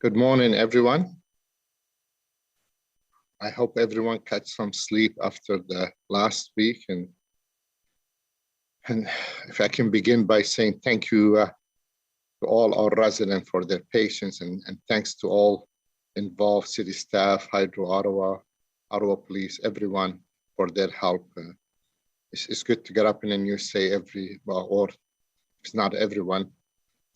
Good morning, everyone. I hope everyone catch some sleep after the last week. And if I can begin by saying thank you to all our residents for their patience and thanks to all involved city staff, Hydro Ottawa, Ottawa Police, everyone for their help. It's good to get up in the news, say or if it's not everyone,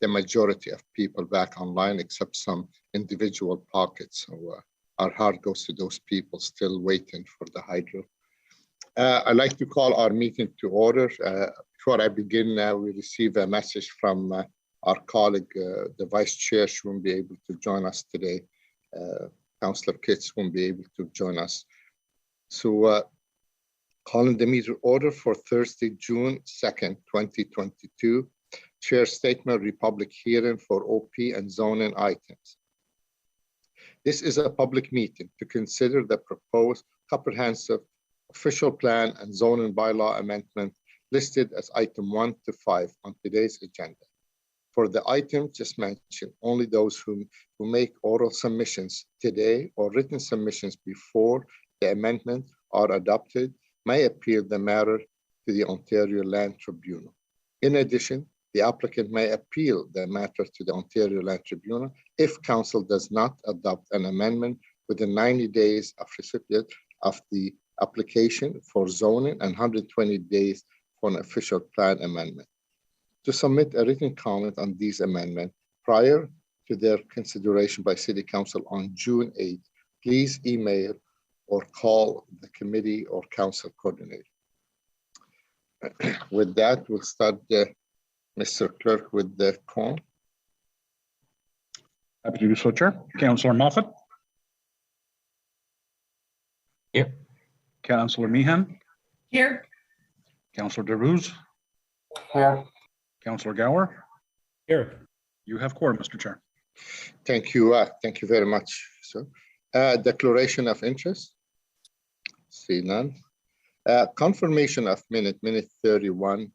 the majority of people back online, except some individual pockets. So our heart goes to those people still waiting for the hydro. I'd like to call our meeting to order. Before I begin, we receive a message from our colleague, the vice chair. She won't be able to join us today. Councillor Kitts won't be able to join us. So calling the meeting order for Thursday, June 2nd, 2022. Chair statement, Republic hearing for OP and zoning items. This is a public meeting to consider the proposed comprehensive official plan and zoning bylaw amendment listed as item 1 to 5 on today's agenda. For the items just mentioned, only those who make oral submissions today or written submissions before the amendment are adopted may appeal the matter to the Ontario Land Tribunal. In addition, the applicant may appeal the matter to the Ontario Land Tribunal if Council does not adopt an amendment within 90 days of recipient of the application for zoning and 120 days for an official plan amendment. To submit a written comment on these amendments prior to their consideration by City Council on June 8th, please email or call the committee or council coordinator. With that, we'll start Mr. Clerk with the call. Happy to do so, Chair. Councillor Moffat. Here. Councillor Meehan. Here. Councillor Darouz. Here. Councillor Gower. Here. You have quorum, Mr. Chair. Thank you. Thank you very much, sir. Declaration of interest. See none. Confirmation of minute 31.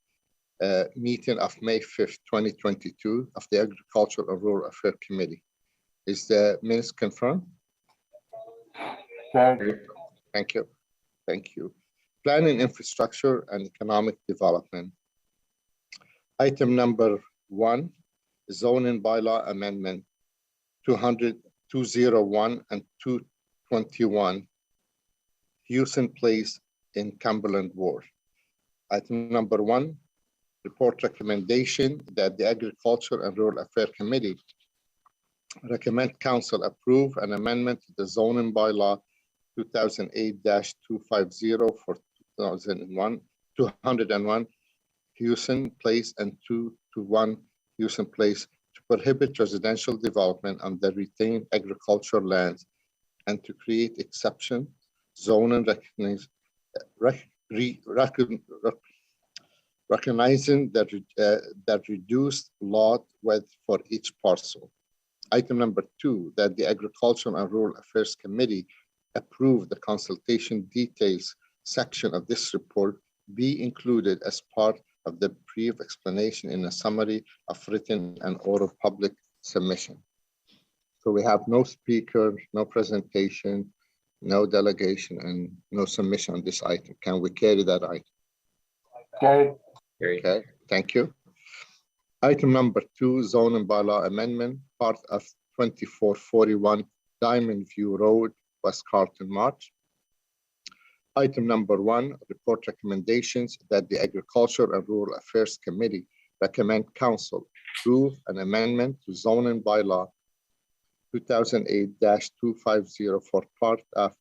Meeting of May 5th, 2022 of the Agricultural and Rural Affairs Committee. Is the minutes confirmed? Thank you. Thank you. Planning, Infrastructure and Economic Development. Item number 1, zoning bylaw amendment 201 and 221, Houston Place in Cumberland Ward. Item number 1, report recommendation that the Agriculture and Rural Affairs Committee recommend Council approve an amendment to the zoning bylaw 2008-250 for 201 Houston Place and 221 Houston Place to prohibit residential development on the retained agricultural lands and to create exception zoning recognizing that reduced lot width for each parcel. Item number 2, that the Agricultural and Rural Affairs Committee approve the consultation details section of this report be included as part of the brief explanation in a summary of written and oral public submission. So we have no speaker, no presentation, no delegation, and no submission on this item. Can we carry that item? Carried. Okay, thank you. Item number 2, zoning bylaw amendment, part of 2441 Diamond View Road, West Carlton, March. Item number 1, report recommendations that the Agriculture and Rural Affairs Committee recommend Council approve an amendment to zoning bylaw 2008-250 for part of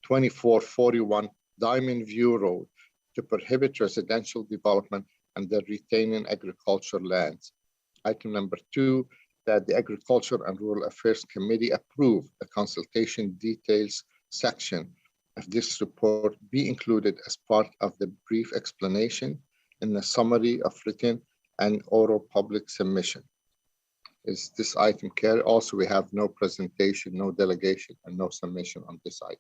2441 Diamond View Road to prohibit residential development and the retaining agricultural lands. Item number 2, that the Agriculture and Rural Affairs Committee approve the consultation details section of this report be included as part of the brief explanation in the summary of written and oral public submission. Is this item carried? Also, we have no presentation, no delegation, and no submission on this item.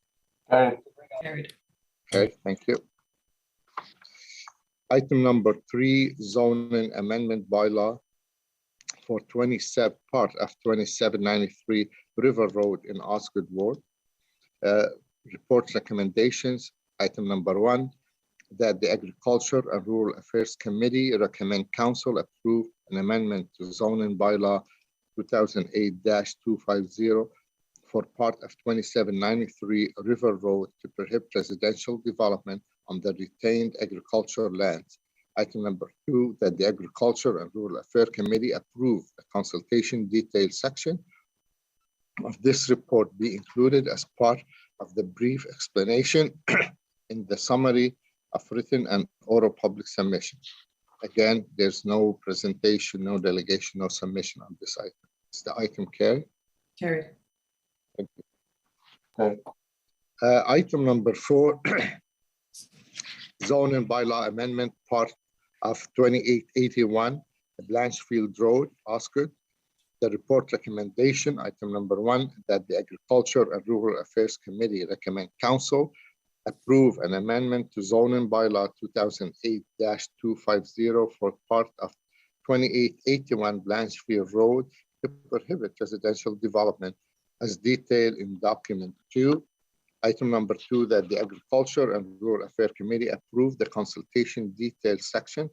Carried. Okay, thank you. Item number 3, zoning amendment bylaw for 27 part of 2793 River Road in Osgood Ward. Report recommendations. Item number 1, that the Agriculture and Rural Affairs Committee recommend council approve an amendment to zoning bylaw 2008-250 for part of 2793 River Road to prohibit residential development on the retained agricultural lands. Item number 2, that the Agriculture and Rural Affairs Committee approve the consultation detail section of this report be included as part of the brief explanation in the summary of written and oral public submission. Again, there's no presentation, no delegation, no submission on this item. Is the item carried? Carried. Thank you. Carried. Item number 4, zoning bylaw amendment part of 2881 Blanchfield Road, Osgood. The report recommendation, item number 1, that the Agriculture and Rural Affairs Committee recommend council approve an amendment to zoning bylaw 2008-250 for part of 2881 Blanchfield Road to prohibit residential development as detailed in document 2. Item number 2, that the Agriculture and Rural Affairs Committee approve the consultation detail section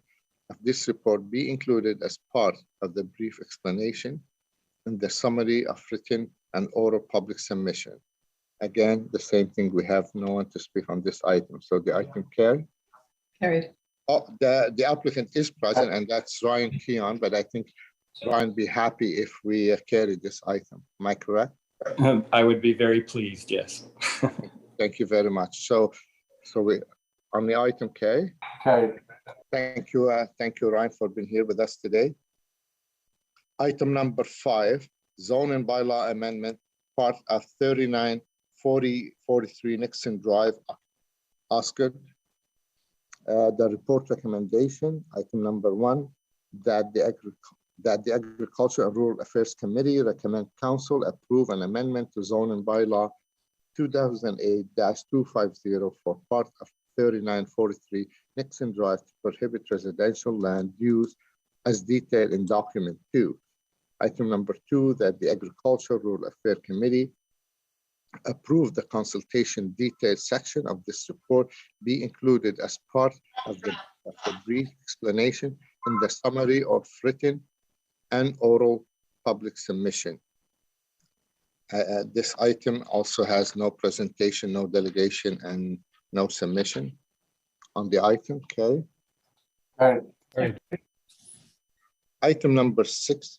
of this report be included as part of the brief explanation in the summary of written and oral public submission. Again, the same thing, we have no one to speak on this item. So the item carried. Carried. Oh, the applicant is present, and that's Ryan Keon, but I think Ryan would be happy if we carry this item. Am I correct? I would be very pleased, yes. Thank you very much. So we on the item K. Carried. Thank you, Ryan, for being here with us today. Item number 5, zoning bylaw amendment, part of 394043 Nixon Drive, Osgood. The report recommendation, item number 1, that the Agriculture and Rural Affairs Committee recommend council approve an amendment to zoning bylaw 2008-250 for part of 3943 Nixon Drive to prohibit residential land use as detailed in document 2. Item number 2, that the Agriculture Rural Affairs Committee approve the consultation detail section of this report be included as part of the brief explanation in the summary of written and oral public submission. This item also has no presentation, no delegation, and no submission on the item. Okay. Carried. Item number 6,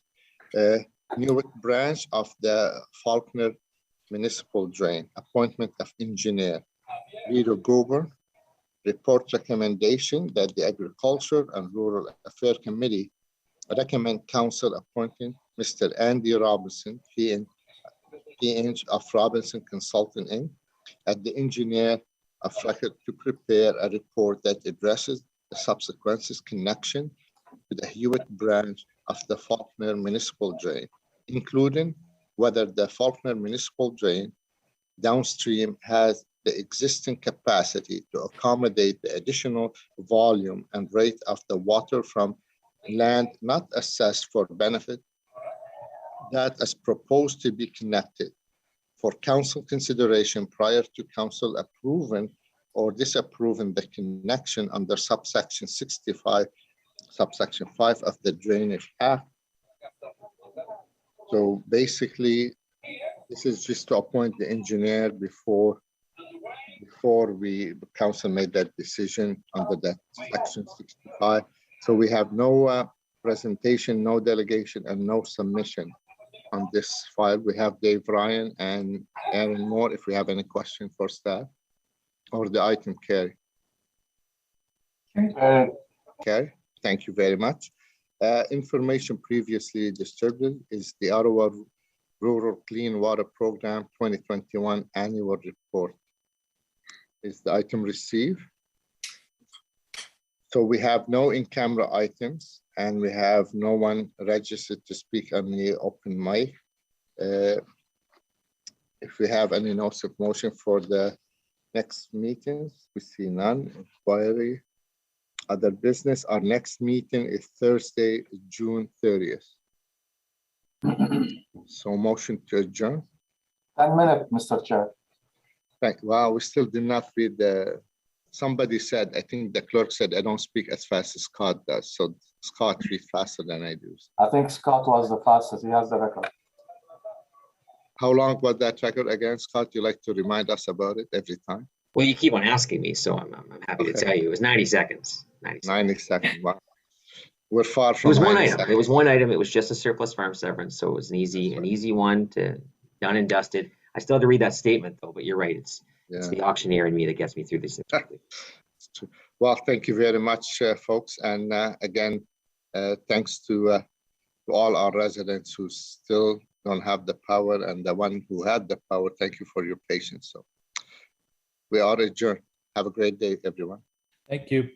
Newark branch of the Faulkner Municipal Drain, appointment of engineer. Vito Goober, report recommendation that the Agriculture and Rural Affairs Committee recommend council appointing Mr. Andy Robinson, PN of Robinson Consulting Inc., as the engineer of record to prepare a report that addresses the subsequent connection to the Hewitt branch of the Faulkner Municipal Drain, including whether the Faulkner Municipal Drain downstream has the existing capacity to accommodate the additional volume and rate of the water from land not assessed for benefit that is proposed to be connected for council consideration prior to council approving or disapproving the connection under subsection 65, subsection 5 of the Drainage Act. So basically, this is just to appoint the engineer before the council made that decision under that section 65. So we have no presentation, no delegation, and no submission on this file. We have Dave Ryan and Aaron Moore if we have any question for staff or the item carry. Carried. Okay, thank you very much. Information previously distributed is the Ottawa Rural Clean Water Program 2021 Annual Report. Is the item received? So we have no in-camera items and we have no one registered to speak on the open mic. If we have any notice of motion for the next meetings, we see none. Inquiry, other business. Our next meeting is Thursday, June 30th. So motion to adjourn. 10 minutes, Mr. Chair. Wow, we still did not read somebody said, I think the clerk said, I don't speak as fast as Scott does. So Scott read faster than I do. I think Scott was the fastest. He has the record. How long was that record again, Scott? You like to remind us about it every time? Well, you keep on asking me, so I'm happy to Okay. tell you. It was 90 seconds. 90 seconds. 90 seconds. Wow. We're far It from was one 90 item. seconds. It was one item. It was just a surplus farm severance, so it was an easy one to done and dusted. I still had to read that statement though, but you're right. It's the auctioneer in me that gets me through this. Well, thank you very much, folks. And again, thanks to all our residents who still don't have the power, and the one who had the power, thank you for your patience. So we are adjourned. Have a great day, everyone. Thank you.